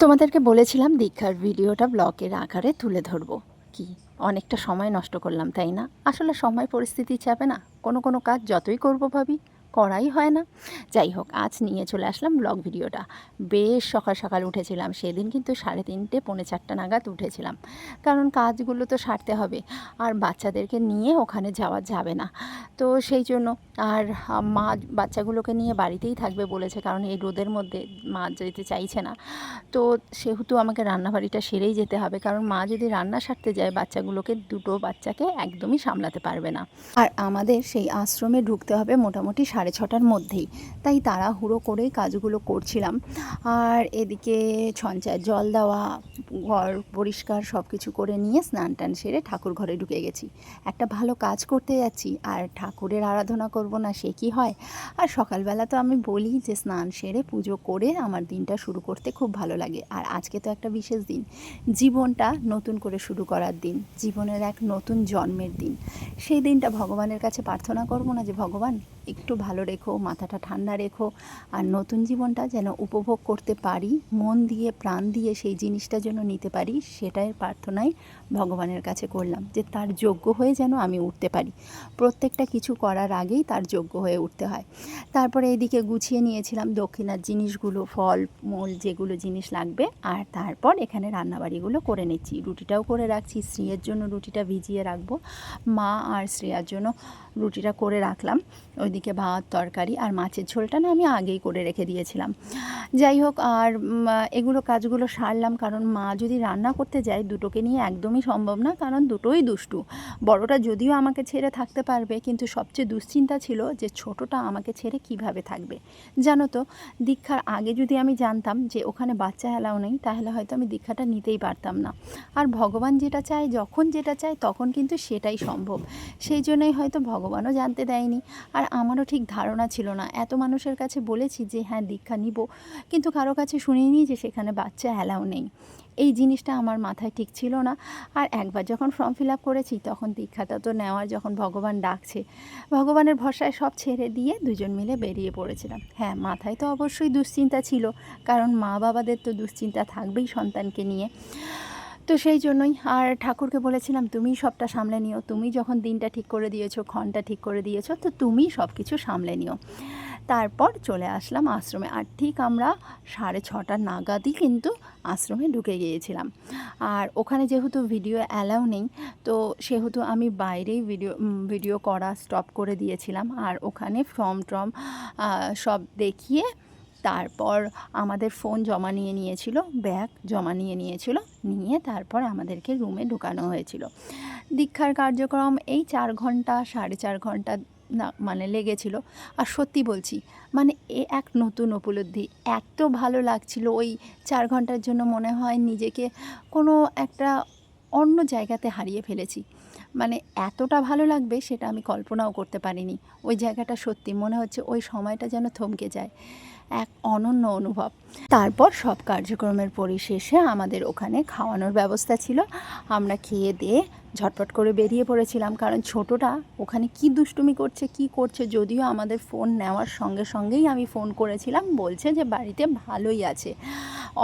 তোমাদেরকে বলেছিলাম দীক্ষার ভিডিওটা ব্লগের আকারে তুলে ধরবো। কি অনেকটা সময় নষ্ট করলাম, তাই না? আসলে সময় পরিস্থিতি চাপে না, কোনো কাজ যতই করব ভাবি করাই হয় না। যাই হোক, আজ নিয়ে চলে আসলাম ব্লগ ভিডিওটা। বেশ সকাল সকাল উঠেছিলাম সেদিন, কিন্তু 3:30 পৌনে 4টা নাগাদ উঠেছিলাম, কারণ কাজগুলো তো সারতে হবে আর বাচ্চাদেরকে নিয়ে ওখানে যাওয়া যাবে না। তো সেই জন্য আর মা বাচ্চাগুলোকে নিয়ে বাড়িতেই থাকবে বলেছে, কারণ এই রোদের মধ্যে মা যেতে চাইছে না। তো সেহেতু আমাকে রান্নাবাড়িটা সেরেই যেতে হবে, কারণ মা যদি রান্না সারতে যায় বাচ্চাগুলোকে, দুটো বাচ্চাকে একদমই সামলাতে পারবে না। আর আমাদের সেই আশ্রমে ঢুকতে হবে মোটামুটি 6:30টার মধ্যেই, তাই তাড়াহুড়ো করেই কাজগুলো করছিলাম। আর এদিকে ছঞ্চায় জল দেওয়া, ঘর পরিষ্কার সব কিছু করে নিয়ে স্নান টান সেরে ঠাকুর ঘরে ঢুকে গেছি। একটা ভালো কাজ করতে যাচ্ছি আর ঠাকুরের আরাধনা করব না, সে কি হয়? আর সকালবেলা তো আমি বলি যে স্নান সেরে পুজো করে আমার দিনটা শুরু করতে খুব ভালো লাগে। আর আজকে তো একটা বিশেষ দিন, জীবনটা নতুন করে শুরু করার দিন, জীবনের এক নতুন জন্মের দিন। সেই দিনটা ভগবানের কাছে প্রার্থনা করব না যে ভগবান একটু ভালো রেখো, মাথাটা ঠান্ডা রেখো, আর নতুন জীবনটা যেন উপভোগ করতে পারি, মন দিয়ে প্রাণ দিয়ে সেই জিনিসটা যেন নিতে পারি, সেটাই প্রার্থনাই ভগবানের কাছে করলাম, যে তার যোগ্য হয়ে যেন আমি উঠতে পারি। প্রত্যেকটা কিছু করার আগেই তার যোগ্য হয়ে উঠতে হয়। তারপরে এদিকে গুছিয়ে নিয়েছিলাম দক্ষিণার জিনিসগুলো, ফল মূল যেগুলো জিনিস লাগবে, আর তারপর এখানে রান্নাবাড়িগুলো করে নিচ্ছি। রুটিটাও করে রাখছি, শ্রেয়ার জন্য রুটিটা ভিজিয়ে রাখবো, মা আর শ্রেয়ার জন্য রুটিটা করে রাখলাম। ওইদিকে ভাত তরকারি আর মাছের ঝোলটা না আমি আগেই করে রেখে দিয়েছিলাম। যাই হোক, আর এগুলো কাজগুলো সারলাম, কারণ মা যদি রান্না করতে যায় দুটোকে নিয়ে একদমই সম্ভব না, কারণ দুটোই দুষ্টু। বড়টা যদিও আমাকে ছেড়ে থাকতে পারবে, কিন্তু সবচেয়ে দুশ্চিন্তা ছিল যে ছোটটা আমাকে ছেড়ে কিভাবে থাকবে। জানো তো, দীক্ষার আগে যদি আমি জানতাম যে ওখানে বাচ্চা অ্যালাউ নেই, তাহলে হয়তো আমি দীক্ষাটা নিতেই পারতাম না। আর ভগবান যেটা চায়, যখন যেটা চায় তখন কিন্তু সেটাই সম্ভব। সেই জন্যই হয়তো ভগবানও জানতে দেয়নি, আর আমারও ঠিক ধারণা ছিল না। এত মানুষের কাছে বলেছি যে হ্যাঁ দীক্ষা নিব, কিন্তু কারো কাছে শুনিনি যে সেখানে বাচ্চা অ্যালাউ নেই। এই জিনিসটা আমার মাথায় ঠিক ছিল না। আর একবার যখন ফর্ম ফিল আপ করেছি, তখন দীক্ষাটা তো নেওয়ার যখন ভগবান ডাকছে, ভগবানের ভরসায় সব ছেড়ে দিয়ে দুজন মিলে বেরিয়ে পড়েছিলাম। হ্যাঁ, মাথায় তো অবশ্যই দুশ্চিন্তা ছিল, কারণ মা বাবাদের তো দুশ্চিন্তা থাকবেই সন্তানকে নিয়ে। তো সেই জন্যই আর ঠাকুরকে বলেছিলাম তুমিই সবটা সামলে নিও, তুমি যখন দিনটা ঠিক করে দিয়েছো, ক্ষণটা ঠিক করে দিয়েছো, তো তুমিই সব কিছু সামলে নিও। তারপর চলে আসলাম আশ্রমে, আর ঠিক আমরা 6:30 নাগাদই কিন্তু আশ্রমে ঢুকে গিয়েছিলাম। আর ওখানে যেহেতু ভিডিও অ্যালাউ নেই, তো সেহেতু আমি বাইরেই ভিডিও করা স্টপ করে দিয়েছিলাম। আর ওখানে ফর্ম টর্ম সব দেখিয়ে তারপর আমাদের ফোন জমা নিয়েছিল, ব্যাগ জমা নিয়েছিল, নিয়ে তারপর আমাদেরকে রুমে ঢোকানো হয়েছিল। দীক্ষার কার্যক্রম এই 4 ঘন্টা 4.5 ঘন্টা না মানে লেগেছিল। আর সত্যি বলছি, মানে এক নতুন উপলব্ধি, এত ভালো লাগছিল ওই 4 ঘন্টার জন্য, মনে হয় নিজেকে কোনো একটা অন্য জায়গাতে হারিয়ে ফেলেছি। মানে এতটা ভালো লাগবে সেটা আমি কল্পনাও করতে পারিনি। ওই জায়গাটা সত্যি মনে হচ্ছে ওই সময়টা যেন থমকে যায়, এক অনন্য অনুভব। তারপর সব কার্যক্রমের পরিশেষে আমাদের ওখানে খাওয়ানোর ব্যবস্থা ছিল। আমরা খেয়ে দিয়ে ঝটপট করে বেরিয়ে পড়েছিলাম, কারণ ছোটটা ওখানে কি দুষ্টুমি করছে কি করছে, যদিও আমাদের ফোন নেওয়ার সঙ্গে সঙ্গেই আমি ফোন করেছিলাম, বলছে যে বাড়িতে ভালোই আছে,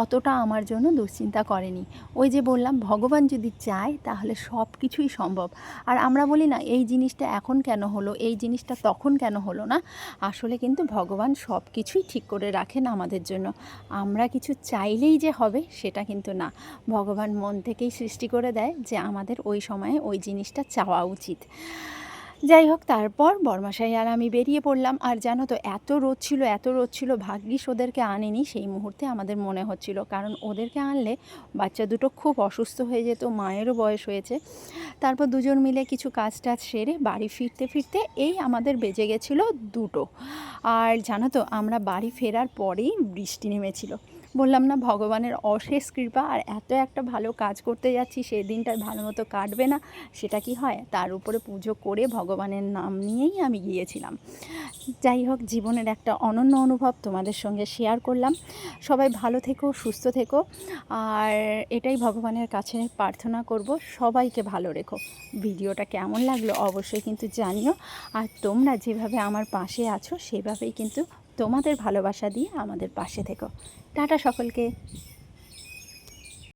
অতটা আমার জন্য দুশ্চিন্তা করেনি। ওই যে বললাম, ভগবান যদি চায় তাহলে সব কিছুই সম্ভব। আর আমরা বলি না এই জিনিসটা এখন কেন হলো, এই জিনিসটা তখন কেন হলো না, আসলে কিন্তু ভগবান সব কিছুই ঠিক করে রাখেন আমাদের জন্য। আমরা কিছু চাইলেই যে হবে সেটা কিন্তু না, ভগবান মন থেকেই সৃষ্টি করে দেয় যে আমাদের ওই সময়ে ওই জিনিসটা চাওয়া উচিত। যাই হোক, তারপর বরমাশাই আর আমি বেরিয়ে পড়লাম। আর জানো তো, এত রোদ ছিল, ভাগ্যিস ওদেরকে আনেনি সেই মুহূর্তে আমাদের মনে হচ্ছিল, কারণ ওদেরকে আনলে বাচ্চা দুটো খুব অসুস্থ হয়ে যেত, মায়েরও বয়স হয়েছে। তারপর দুজন মিলে কিছু কাজ টাজ সেরে বাড়ি ফিরতে ফিরতে এই আমাদের বেজে গেছিলো 2টো। আর জানো তো, আমরা বাড়ি ফেরার পরেই বৃষ্টি নেমেছিল। বললাম না, ভগবানের অশেষ কৃপা। আর এত একটা ভালো কাজ করতে যাচ্ছি, সেই দিনটা ভালো মতো কাটবে না সেটা কি হয়? তার উপরে পুজো করে ভগবানের নাম নিয়েই আমি গিয়েছিলাম। যাই হোক, জীবনের একটা অনন্য অনুভব তোমাদের সঙ্গে শেয়ার করলাম। সবাই ভালো থেকো, সুস্থ থেকো, আর এটাই ভগবানের কাছে প্রার্থনা করব, সবাইকে ভালো রেখো। ভিডিওটা কেমন লাগলো অবশ্যই কিন্তু জানিও। আর তোমরা যেভাবে আমার পাশে আছো সেভাবেই কিন্তু তোমাদের ভালোবাসা দিয়ে আমাদের পাশে থেকো। টাটা সকলকে।